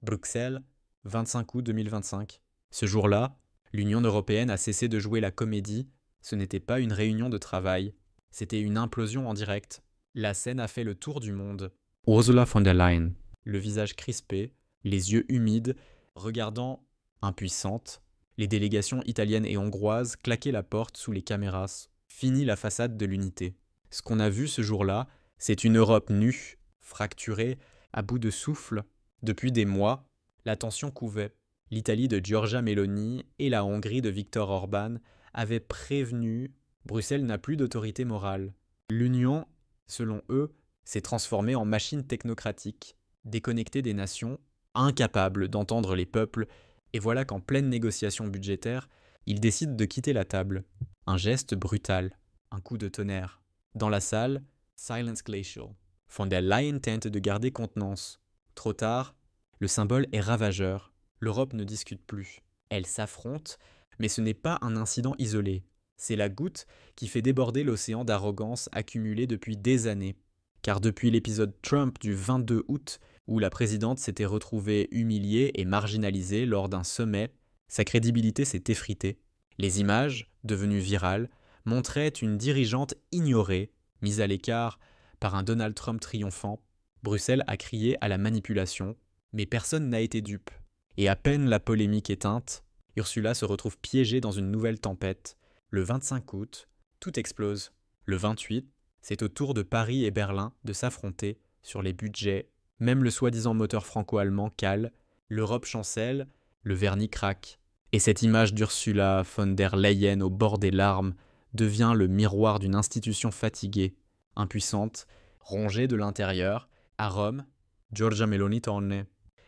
Bruxelles, 25 août 2025. Ce jour-là, l'Union européenne a cessé de jouer la comédie. Ce n'était pas une réunion de travail, c'était une implosion en direct. La scène a fait le tour du monde. Ursula von der Leyen, le visage crispé, les yeux humides, regardant impuissante, les délégations italiennes et hongroises claquaient la porte sous les caméras. Fini la façade de l'unité. Ce qu'on a vu ce jour-là, c'est une Europe nue, fracturée, à bout de souffle. Depuis des mois, la tension couvait. L'Italie de Giorgia Meloni et la Hongrie de Viktor Orban avaient prévenu Bruxelles n'a plus d'autorité morale. L'Union, selon eux, s'est transformée en machine technocratique, déconnectée des nations, incapable d'entendre les peuples, et voilà qu'en pleine négociation budgétaire, ils décident de quitter la table. Un geste brutal, un coup de tonnerre. Dans la salle, silence glacial. Von der Leyen tente de garder contenance. Trop tard, le symbole est ravageur. L'Europe ne discute plus. Elle s'affronte, mais ce n'est pas un incident isolé. C'est la goutte qui fait déborder l'océan d'arrogance accumulé depuis des années. Car depuis l'épisode Trump du 22 août, où la présidente s'était retrouvée humiliée et marginalisée lors d'un sommet, sa crédibilité s'est effritée. Les images, devenues virales, montraient une dirigeante ignorée, mise à l'écart par un Donald Trump triomphant. Bruxelles a crié à la manipulation, mais personne n'a été dupe. Et à peine la polémique éteinte, Ursula se retrouve piégée dans une nouvelle tempête. Le 25 août, tout explose. Le 28, c'est au tour de Paris et Berlin de s'affronter sur les budgets. Même le soi-disant moteur franco-allemand cale, l'Europe chancelle, le vernis craque. Et cette image d'Ursula von der Leyen au bord des larmes devient le miroir d'une institution fatiguée, impuissante, rongée de l'intérieur. À Rome, Giorgia Meloni torne.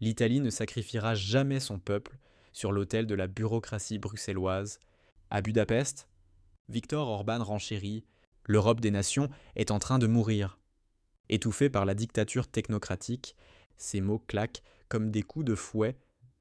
L'Italie ne sacrifiera jamais son peuple sur l'autel de la bureaucratie bruxelloise. À Budapest, Viktor Orban renchérit. L'Europe des nations est en train de mourir. Étouffée par la dictature technocratique, ces mots claquent comme des coups de fouet.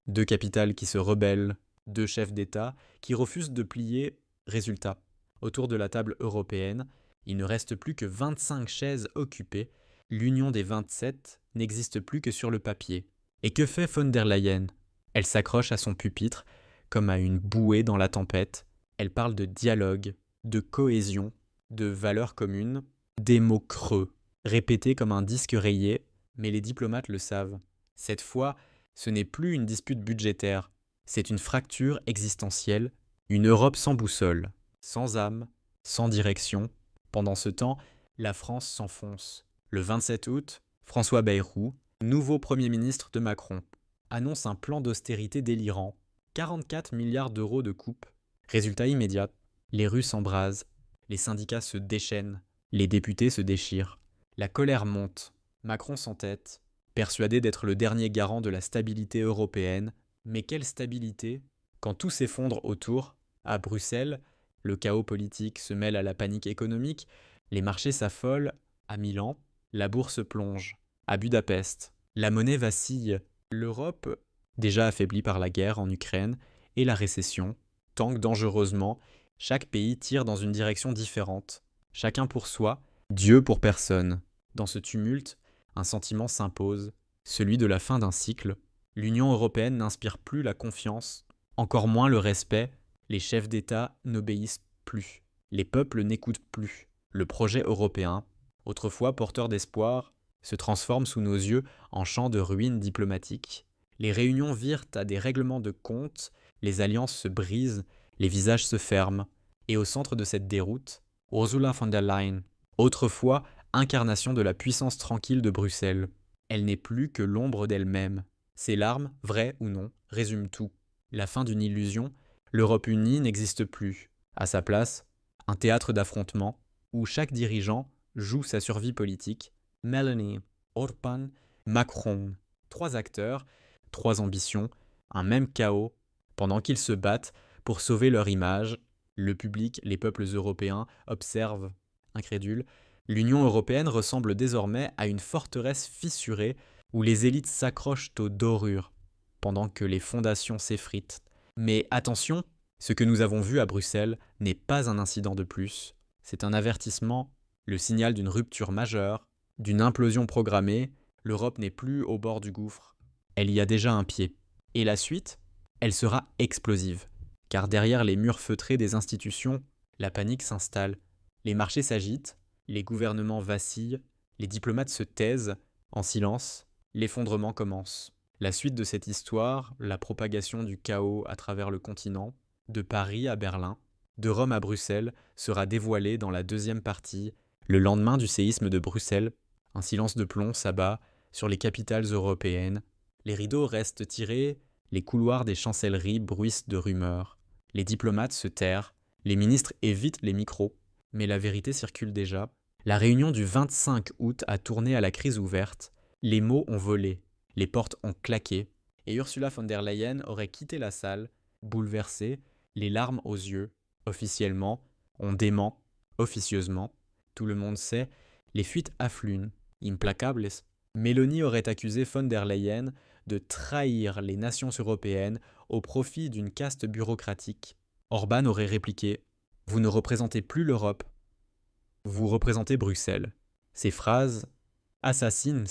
Deux capitales qui se rebellent, deux chefs d'État qui refusent de plier. Résultat, autour de la table européenne, il ne reste plus que 25 chaises occupées. L'union des 27 n'existe plus que sur le papier. Et que fait von der Leyen? Elle s'accroche à son pupitre, comme à une bouée dans la tempête. Elle parle de dialogue, de cohésion, de valeurs communes, des mots creux, répétés comme un disque rayé, mais les diplomates le savent. Cette fois, ce n'est plus une dispute budgétaire, c'est une fracture existentielle, une Europe sans boussole, sans âme, sans direction. Pendant ce temps, la France s'enfonce. Le 27 août, François Bayrou, nouveau Premier ministre de Macron, annonce un plan d'austérité délirant, 44 milliards d'euros de coupes. Résultat immédiat, les rues s'embrasent, les syndicats se déchaînent, les députés se déchirent. La colère monte, Macron s'entête, persuadé d'être le dernier garant de la stabilité européenne. Mais quelle stabilité quand tout s'effondre autour? À Bruxelles, le chaos politique se mêle à la panique économique, les marchés s'affolent. À Milan, la bourse plonge. À Budapest, la monnaie vacille. L'Europe, déjà affaiblie par la guerre en Ukraine et la récession, tangue dangereusement. Chaque pays tire dans une direction différente. Chacun pour soi, Dieu pour personne. Dans ce tumulte, un sentiment s'impose, celui de la fin d'un cycle. L'Union européenne n'inspire plus la confiance, encore moins le respect. Les chefs d'État n'obéissent plus. Les peuples n'écoutent plus. Le projet européen, autrefois porteur d'espoir, se transforme sous nos yeux en champ de ruines diplomatiques. Les réunions virent à des règlements de compte, les alliances se brisent, les visages se ferment. Et au centre de cette déroute, Ursula von der Leyen, autrefois incarnation de la puissance tranquille de Bruxelles. Elle n'est plus que l'ombre d'elle-même. Ses larmes, vraies ou non, résument tout. La fin d'une illusion, l'Europe unie n'existe plus. À sa place, un théâtre d'affrontement où chaque dirigeant joue sa survie politique. Meloni, Orban, Macron. Trois acteurs, trois ambitions, un même chaos. Pendant qu'ils se battent pour sauver leur image, le public, les peuples européens, observent, incrédules. L'Union européenne ressemble désormais à une forteresse fissurée où les élites s'accrochent aux dorures, pendant que les fondations s'effritent. Mais attention, ce que nous avons vu à Bruxelles n'est pas un incident de plus. C'est un avertissement, le signal d'une rupture majeure, d'une implosion programmée. L'Europe n'est plus au bord du gouffre. elle y a déjà un pied. Et la suite, elle sera explosive. Car derrière les murs feutrés des institutions, la panique s'installe. Les marchés s'agitent, les gouvernements vacillent, les diplomates se taisent, en silence, l'effondrement commence. La suite de cette histoire, la propagation du chaos à travers le continent, de Paris à Berlin, de Rome à Bruxelles, sera dévoilée dans la deuxième partie, le lendemain du séisme de Bruxelles. Un silence de plomb s'abat sur les capitales européennes. Les rideaux restent tirés, les couloirs des chancelleries bruissent de rumeurs. Les diplomates se terrent, les ministres évitent les micros, mais la vérité circule déjà. La réunion du 25 août a tourné à la crise ouverte, les mots ont volé, les portes ont claqué, et Ursula von der Leyen aurait quitté la salle, bouleversée, les larmes aux yeux. Officiellement, on dément, officieusement, tout le monde sait, les fuites affluent, implacables. Mélanie aurait accusé von der Leyen de trahir les nations européennes au profit d'une caste bureaucratique. Orban aurait répliqué « Vous ne représentez plus l'Europe, vous représentez Bruxelles ». Ces phrases assassines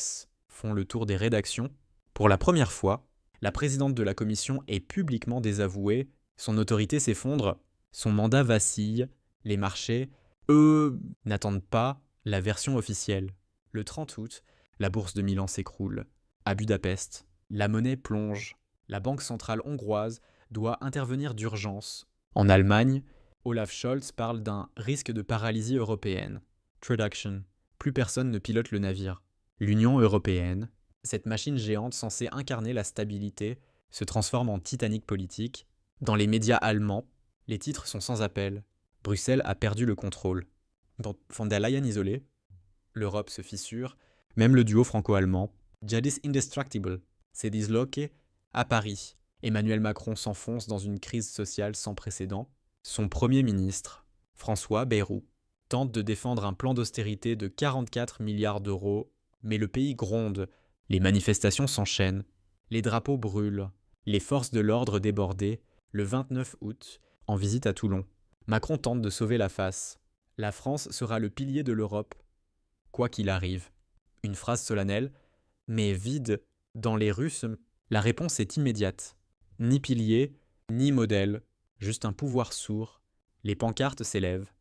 font le tour des rédactions. Pour la première fois, la présidente de la Commission est publiquement désavouée, son autorité s'effondre, son mandat vacille, les marchés, eux, n'attendent pas la version officielle. Le 30 août, la bourse de Milan s'écroule. À Budapest, la monnaie plonge. La banque centrale hongroise doit intervenir d'urgence. En Allemagne, Olaf Scholz parle d'un risque de paralysie européenne. Traduction. Plus personne ne pilote le navire. L'Union européenne, cette machine géante censée incarner la stabilité, se transforme en Titanic politique. Dans les médias allemands, les titres sont sans appel. Bruxelles a perdu le contrôle. Dans von der Leyen isolée, l'Europe se fissure. Même le duo franco-allemand, Jadis Indestructible, s'est disloqué à Paris. Emmanuel Macron s'enfonce dans une crise sociale sans précédent. Son Premier ministre, François Bayrou, tente de défendre un plan d'austérité de 44 milliards d'euros, mais le pays gronde, les manifestations s'enchaînent, les drapeaux brûlent, les forces de l'ordre débordées, le 29 août, en visite à Toulon. Macron tente de sauver la face. La France sera le pilier de l'Europe, quoi qu'il arrive. Une phrase solennelle, mais vide, dans les Russes, la réponse est immédiate. Ni pilier, ni modèle, juste un pouvoir sourd. Les pancartes s'élèvent.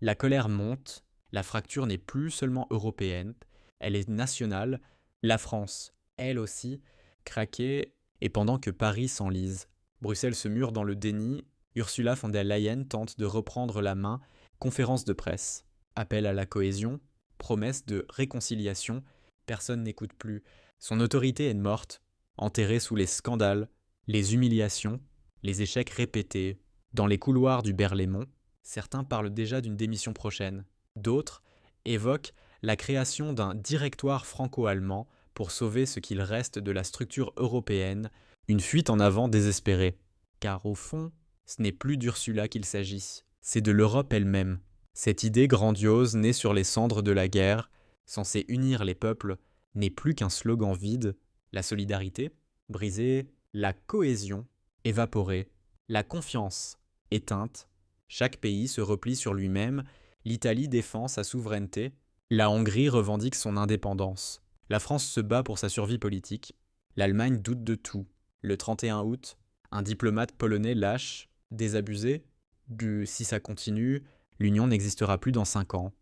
La colère monte, la fracture n'est plus seulement européenne, elle est nationale. La France, elle aussi, craquée, et pendant que Paris s'enlise. Bruxelles se mure dans le déni, Ursula von der Leyen tente de reprendre la main, conférence de presse, appel à la cohésion, promesse de réconciliation, personne n'écoute plus. Son autorité est morte, enterrée sous les scandales, les humiliations, les échecs répétés. Dans les couloirs du Berlaymont, certains parlent déjà d'une démission prochaine. D'autres évoquent la création d'un directoire franco-allemand pour sauver ce qu'il reste de la structure européenne, une fuite en avant désespérée. Car au fond, ce n'est plus d'Ursula qu'il s'agit, c'est de l'Europe elle-même. Cette idée grandiose née sur les cendres de la guerre, censée unir les peuples, n'est plus qu'un slogan vide. La solidarité, brisée, la cohésion, évaporée, la confiance, éteinte. Chaque pays se replie sur lui-même, l'Italie défend sa souveraineté, la Hongrie revendique son indépendance. La France se bat pour sa survie politique, l'Allemagne doute de tout. Le 31 août, un diplomate polonais lâche, désabusé, du « si ça continue, l'Union n'existera plus dans 5 ans ».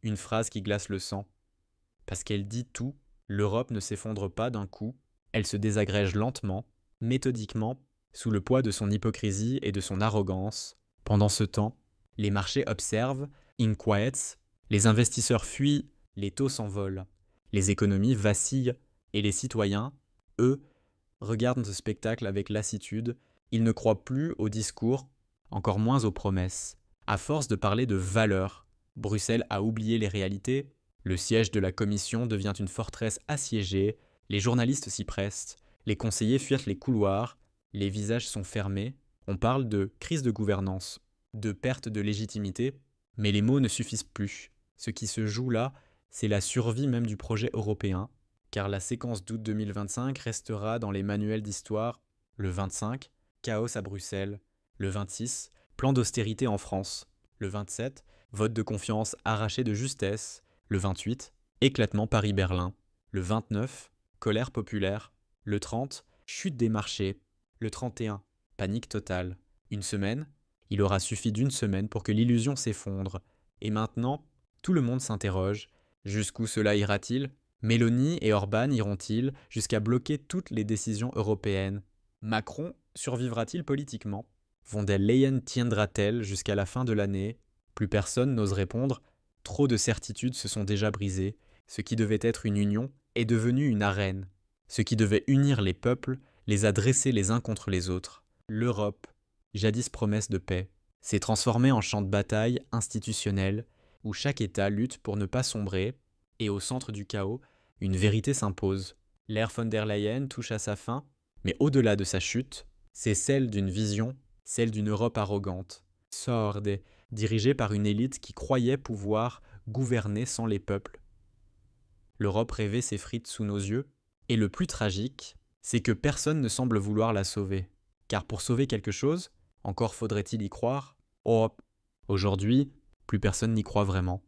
Une phrase qui glace le sang. Parce qu'elle dit tout, l'Europe ne s'effondre pas d'un coup, elle se désagrège lentement, méthodiquement, sous le poids de son hypocrisie et de son arrogance. Pendant ce temps, les marchés observent, inquiets, les investisseurs fuient, les taux s'envolent, les économies vacillent, et les citoyens, eux, regardent ce spectacle avec lassitude, ils ne croient plus aux discours, encore moins aux promesses. À force de parler de valeurs, Bruxelles a oublié les réalités, le siège de la Commission devient une forteresse assiégée, les journalistes s'y pressent, les conseillers fuirent les couloirs, les visages sont fermés, on parle de crise de gouvernance, de perte de légitimité, mais les mots ne suffisent plus. Ce qui se joue là, c'est la survie même du projet européen, car la séquence d'août 2025 restera dans les manuels d'histoire. Le 25, chaos à Bruxelles. Le 26, plan d'austérité en France. Le 27, vote de confiance arraché de justesse. Le 28, éclatement Paris-Berlin. Le 29, colère populaire. Le 30, Chute des marchés. Le 31. Panique totale. Une semaine. Il aura suffi d'une semaine pour que l'illusion s'effondre. Et maintenant, tout le monde s'interroge. Jusqu'où cela ira-t-il? Mélanie et Orban iront-ils jusqu'à bloquer toutes les décisions européennes? Macron survivra-t-il politiquement? Von der Leyen tiendra-t-elle jusqu'à la fin de l'année? Plus personne n'ose répondre. Trop de certitudes se sont déjà brisées. Ce qui devait être une union est devenu une arène. Ce qui devait unir les peuples les a dressés les uns contre les autres. L'Europe, jadis promesse de paix, s'est transformée en champ de bataille institutionnel où chaque État lutte pour ne pas sombrer, et au centre du chaos, une vérité s'impose. L'ère von der Leyen touche à sa fin, mais au-delà de sa chute, c'est celle d'une vision, celle d'une Europe arrogante, sorde, dirigée par une élite qui croyait pouvoir gouverner sans les peuples. L'Europe rêvée s'effrite sous nos yeux, et le plus tragique, c'est que personne ne semble vouloir la sauver. Car pour sauver quelque chose, encore faudrait-il y croire. Oh, aujourd'hui, plus personne n'y croit vraiment.